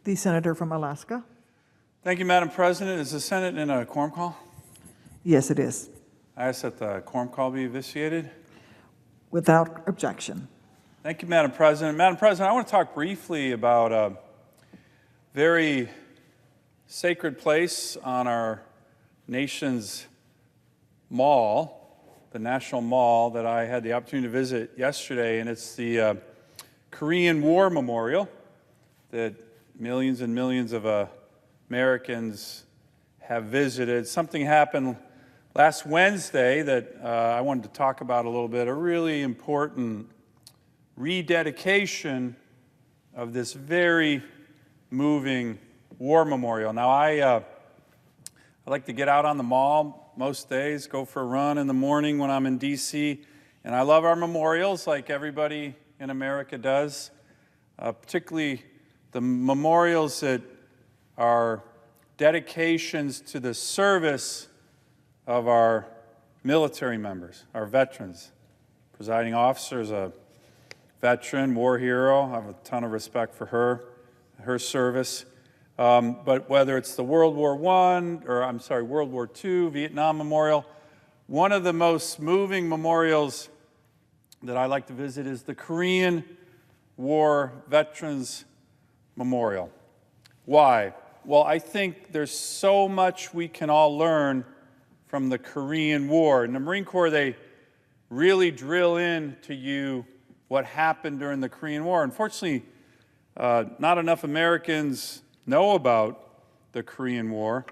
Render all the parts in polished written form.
The senator from Alaska. Thank you, Madam President. Is the Senate in a quorum call? Yes, it is. I ask that the quorum call be vitiated. Without objection. Thank you, Madam President. Madam President, I want to talk briefly about a very sacred place on our nation's mall, the National Mall, that I had the opportunity to visit yesterday, and it's the Korean War Memorial that millions and millions of Americans have visited. Something happened last Wednesday that I wanted to talk about a little bit, a really important rededication of this very moving war memorial. Now, I like to get out on the mall most days, go for a run in the morning when I'm in D.C., and I love our memorials like everybody in America does, particularly the memorials that are dedications to the service of our military members, our veterans. Presiding officer is a veteran, war hero. I have a ton of respect for her service. But whether it's the World War II, Vietnam Memorial, one of the most moving memorials that I like to visit is the Korean War Veterans Memorial. Why? Well, I think there's so much we can all learn from the Korean War. In the Marine Corps, they really drill into you what happened during the Korean War. Unfortunately, not enough Americans know about the Korean War,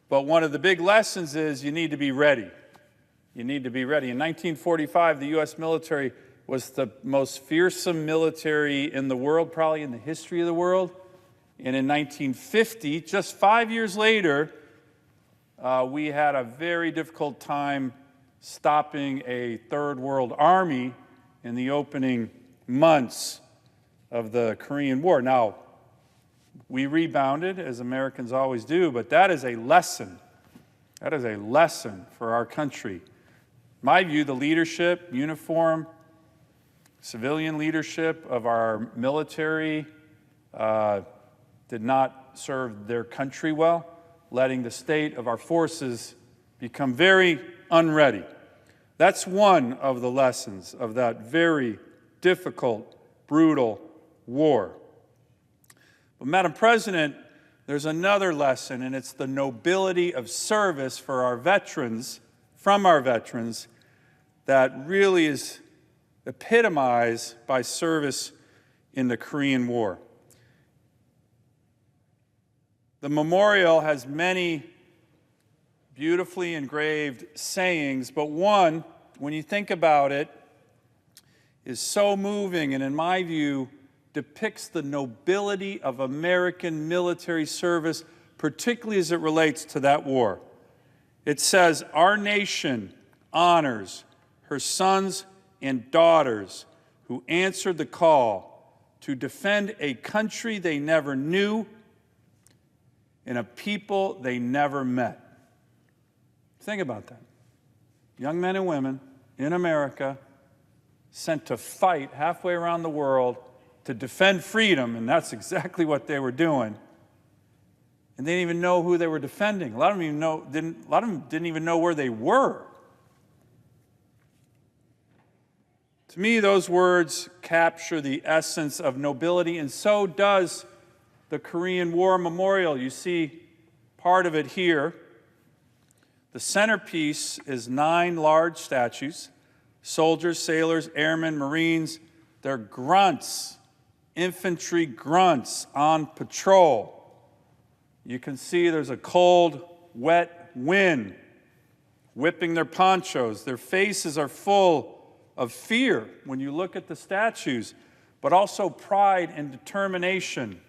but one of the big lessons is you need to be ready. You need to be ready. In 1945, the U.S. military was the most fearsome military in the world, probably in the history of the world. And in 1950, just 5 years later, we had a very difficult time stopping a third world army in the opening months of the Korean War. Now, we rebounded, as Americans always do, but that is a lesson. That is a lesson for our country. In my view, the leadership, uniform, civilian leadership of our military did not serve their country well, letting the state of our forces become very unready. That's one of the lessons of that very difficult, brutal war. But Madam President, there's another lesson, and it's the nobility of service for our veterans, from our veterans, that really is epitomized by service in the Korean War. The memorial has many beautifully engraved sayings, but one, when you think about it, is so moving and, in my view, depicts the nobility of American military service, particularly as it relates to that war. It says, "Our nation honors her sons and daughters who answered the call to defend a country they never knew and a people they never met." Think about that. Young men and women in America sent to fight halfway around the world to defend freedom, and that's exactly what they were doing. And they didn't even know who they were defending. A lot of them didn't even know where they were. To me, those words capture the essence of nobility, and so does the Korean War Memorial. You see part of it here. The centerpiece is 9 large statues, soldiers, sailors, airmen, Marines. They're grunts, infantry grunts on patrol. You can see there's a cold, wet wind whipping their ponchos. Their faces are full of fear when you look at the statues, but also pride and determination.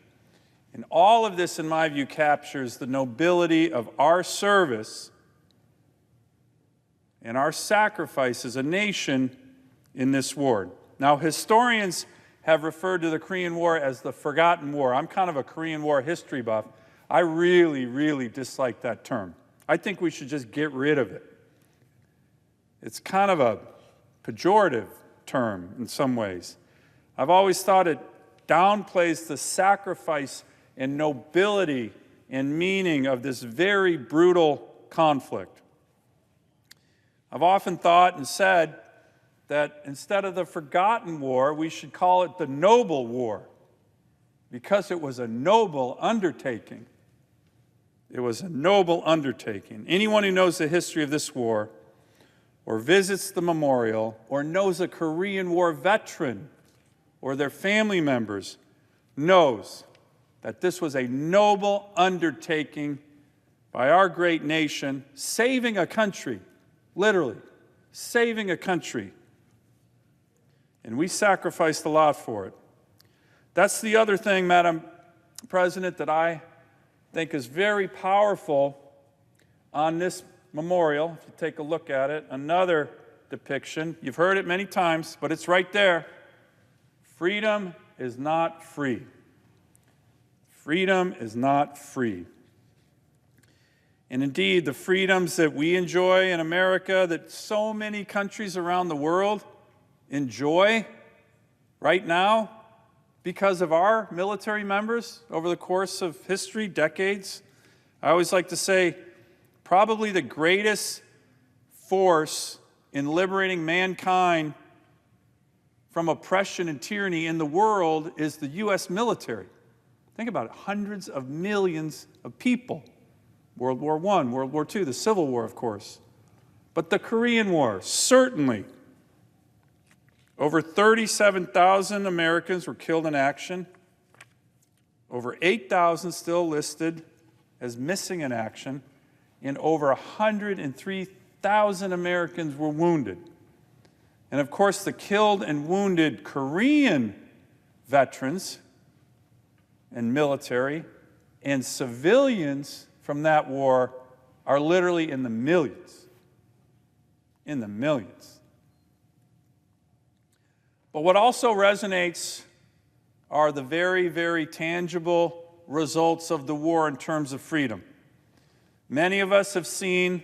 And all of this, in my view, captures the nobility of our service and our sacrifice as a nation in this war. Now, historians have referred to the Korean War as the forgotten war. I'm kind of a Korean War history buff. I really, really dislike that term. I think we should just get rid of it. It's kind of a pejorative term in some ways. I've always thought it downplays the sacrifice and nobility and meaning of this very brutal conflict. I've often thought and said that instead of the forgotten war, we should call it the noble war, because it was a noble undertaking. It was a noble undertaking. Anyone who knows the history of this war, or visits the memorial, or knows a Korean War veteran or their family members, knows that this was a noble undertaking by our great nation, saving a country, literally, saving a country. And we sacrificed a lot for it. That's the other thing, Madam President, that I think is very powerful on this memorial. If you take a look at it, another depiction. You've heard it many times, but it's right there. Freedom is not free. Freedom is not free. And indeed, the freedoms that we enjoy in America, that so many countries around the world enjoy right now because of our military members over the course of history, decades. I always like to say, probably the greatest force in liberating mankind from oppression and tyranny in the world is the U.S. military. Think about it, hundreds of millions of people. World War I, World War II, the Civil War, of course. But the Korean War, certainly. Over 37,000 Americans were killed in action. Over 8,000 still listed as missing in action. And over 103,000 Americans were wounded. And of course, the killed and wounded Korean veterans and military and civilians from that war are literally in the millions. In the millions. But what also resonates are the very, very tangible results of the war in terms of freedom. Many of us have seen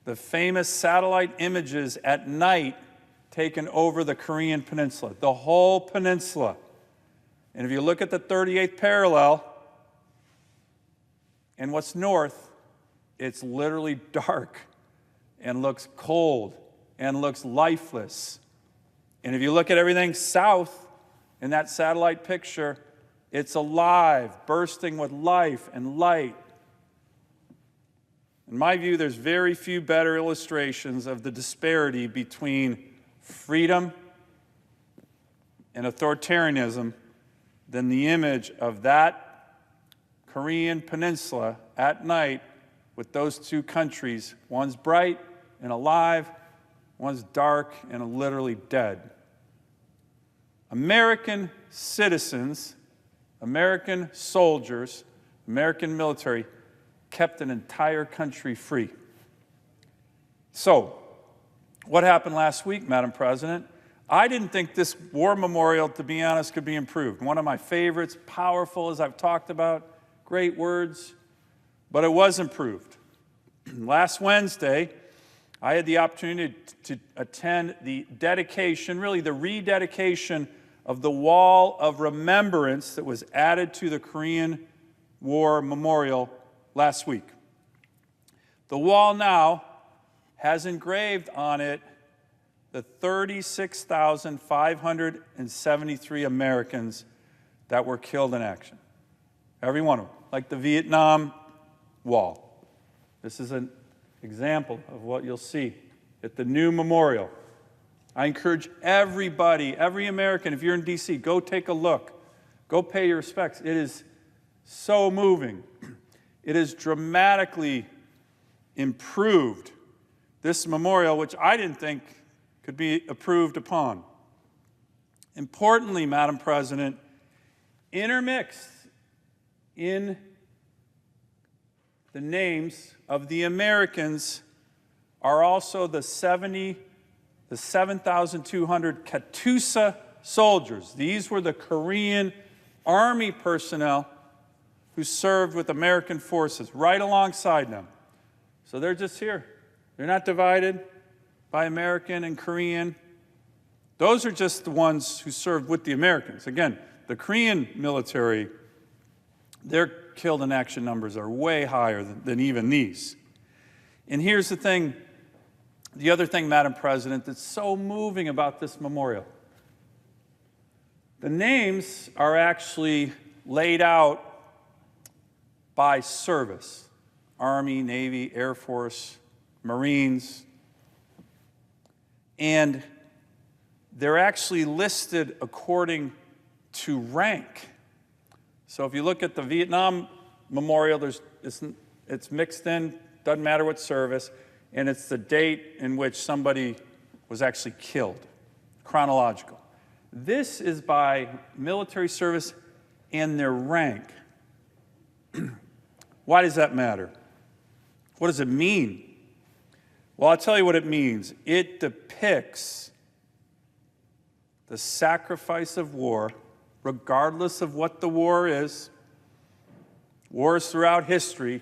the famous satellite images at night taken over the Korean Peninsula, the whole peninsula. And if you look at the 38th parallel and what's north, it's literally dark and looks cold and looks lifeless. And if you look at everything south in that satellite picture, it's alive, bursting with life and light. In my view, there's very few better illustrations of the disparity between freedom and authoritarianism than the image of that Korean peninsula at night with those two countries. One's bright and alive, one's dark and literally dead. American citizens, American soldiers, American military kept an entire country free. So, what happened last week, Madam President? I didn't think this war memorial, to be honest, could be improved. One of my favorites, powerful, as I've talked about, great words, but it was improved. Last Wednesday, I had the opportunity to attend the dedication, really the rededication of the Wall of Remembrance that was added to the Korean War Memorial last week. The wall now has engraved on it the 36,573 Americans that were killed in action. Every one of them, like the Vietnam Wall. This is an example of what you'll see at the new memorial. I encourage everybody, every American, if you're in D.C., go take a look. Go pay your respects. It is so moving. It has dramatically improved this memorial, which I didn't think could be improved upon. Importantly, Madam President, intermixed in the names of the Americans are also the 7,200 Katyusha soldiers. These were the Korean Army personnel who served with American forces right alongside them. So they're just here. They're not divided by American and Korean. Those are just the ones who served with the Americans. Again, the Korean military, their killed in action numbers are way higher than even these. And here's the thing, the other thing, Madam President, that's so moving about this memorial. The names are actually laid out by service: Army, Navy, Air Force, Marines. And they're actually listed according to rank. So if you look at the Vietnam Memorial, it's mixed in, doesn't matter what service, and it's the date in which somebody was actually killed, chronological. This is by military service and their rank. Why does that matter? What does it mean? Well, I'll tell you what it means. It depicts the sacrifice of war, regardless of what the war is. Wars throughout history,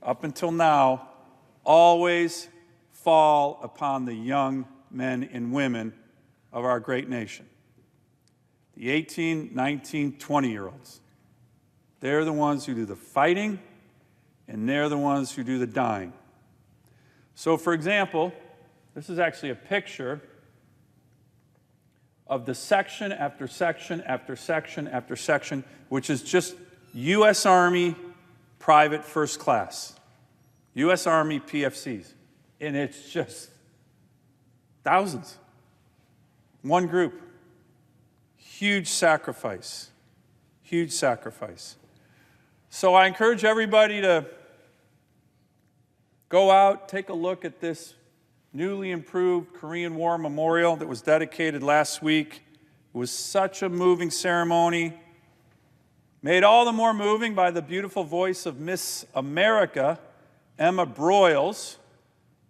up until now, always fall upon the young men and women of our great nation. The 18, 19, 20-year-olds. They're the ones who do the fighting, and they're the ones who do the dying. So, for example, this is actually a picture of the section after section after section after section, which is just U.S. Army private first class, U.S. Army PFCs. And it's just thousands. One group. Huge sacrifice. Huge sacrifice. So I encourage everybody to go out, take a look at this newly improved Korean War Memorial that was dedicated last week. It was such a moving ceremony, made all the more moving by the beautiful voice of Miss America, Emma Broyles,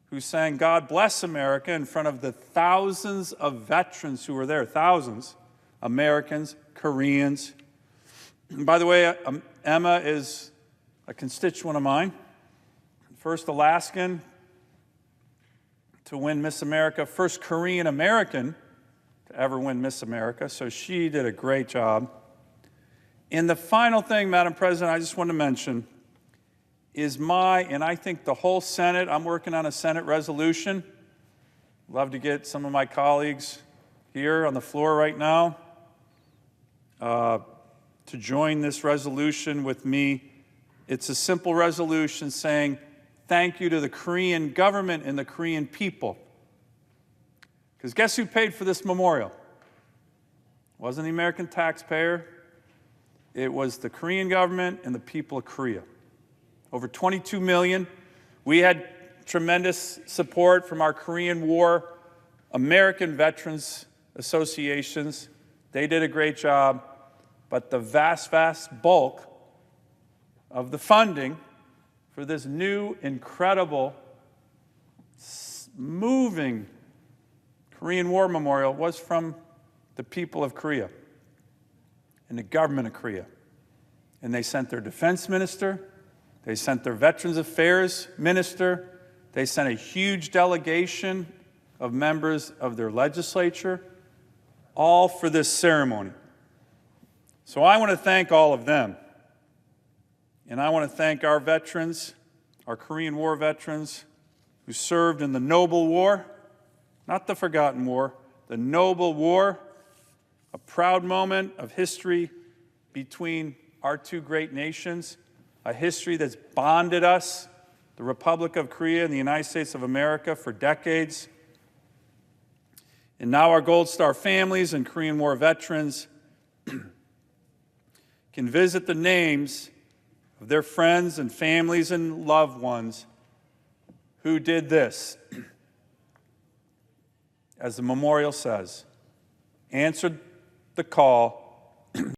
who sang "God Bless America" in front of the thousands of veterans who were there, thousands, Americans, Koreans. And by the way, Emma is a constituent of mine. First Alaskan to win Miss America, first Korean American to ever win Miss America, so she did a great job. And the final thing, Madam President, I just want to mention is and I think the whole Senate, I'm working on a Senate resolution. Love to get some of my colleagues here on the floor right now to join this resolution with me. It's a simple resolution saying, thank you to the Korean government and the Korean people. Because guess who paid for this memorial? It wasn't the American taxpayer. It was the Korean government and the people of Korea. Over 22 million. We had tremendous support from our Korean War American Veterans Associations. They did a great job. But the vast, vast bulk of the funding for this new, incredible, moving Korean War Memorial was from the people of Korea and the government of Korea. And they sent their defense minister, they sent their Veterans Affairs minister, they sent a huge delegation of members of their legislature, all for this ceremony. So I want to thank all of them. And I want to thank our veterans, our Korean War veterans, who served in the noble war, not the forgotten war, the noble war, a proud moment of history between our two great nations, a history that's bonded us, the Republic of Korea and the United States of America, for decades. And now our Gold Star families and Korean War veterans can visit the names of their friends and families and loved ones who did this. As the memorial says, answered the call